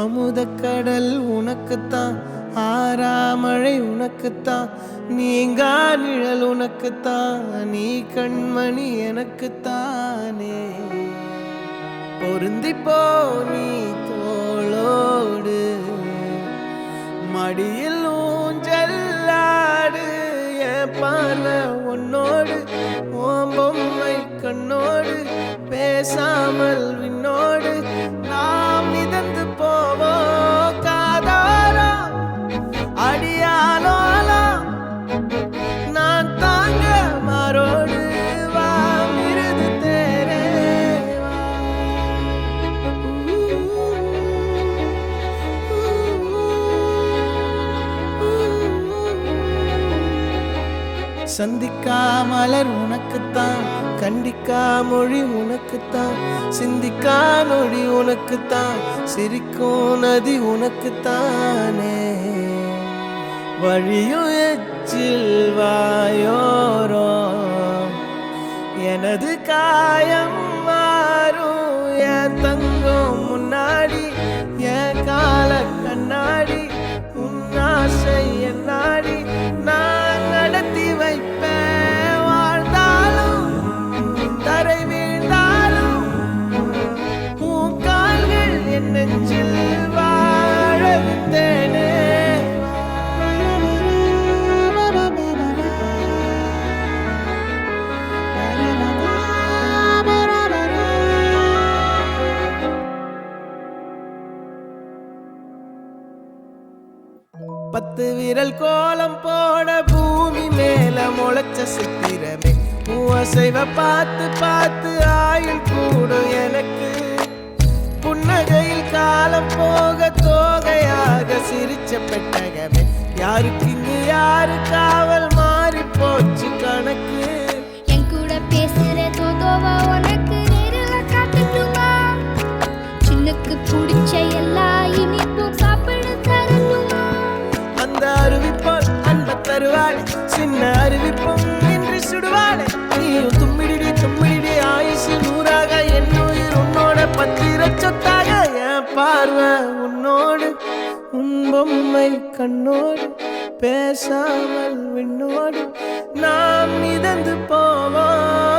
அமுதக்கடல் உனக்குத்தான், ஆறாமழை உனக்குத்தான், நீங்கா நிழல் உனக்குத்தான், நீ கண்மணி எனக்குத்தானே. பொருந்திப்போ நீ தோளோடு, மடியில் ஊஞ்சல்லாடு, என் பார்வை உன்னோடு, ஓம் பொம்மை கண்ணோடு, பேசாமல் விண்ணோடு நாம் மிதந்து போவோம் காதாரா அடியாலோலா, நான் தாங்க மாறோடு வா மிருது தேரே சந்திக்கா மலர் உனக்குத்தான், கண்டிக்கா மொழி உனக்குத்தான், சிந்திக்கா நொடி உனக்குத்தான், சிரிக்கும் நதி உனக்குத்தானே. வழியும் எச்சில் வாயோரோ எனது காயம் மாறும், என் தங்கம் முன்னாடி என் கால கண்ணாடி, உன் ஆசை என்னாடி நான் நடத்தி வைப்பேன். வாழ்ந்தாலும் தரை வீழ்ந்தாலும் உன் கால்கள் என் நெஞ்சில் வாழ விட்டேனே. பத்து விரல் கோலம் போட பூமி மேல முளைச்ச சித்திரமே, அசைவ பார்த்து பார்த்து ஆயுள் கூடும் எனக்கு. புன்னகையில் காலம் போக தோகையாக சிரிச்ச பெட்டகமே, யாருக்கு இங்கு யாரு காவல் மாறி போச்சு கணக்கு. என் கூட பேசுற தோதோவா உனக்கு நேரில் காட்டட்டுமா, சின்னுக்கு பிடிச்ச எல்லா இனிப்பும் சாப்பிட தரட்டுமா. அந்த அருவிப்போல் அன்ப தருவாள், சின்ன அருவிப்பும் இன்று சுடுவாளே. நீயும் தும்மிடி தும்மிடி ஆயுசு நூறாக, என் உயிர் உன்னோட பத்திர சொத்தாக. என் பார்வை உன்னோடு, உன் பொம்மை கண்ணோடு, பேசாமல் விண்ணோடு நாம் மிதந்து போவோம்.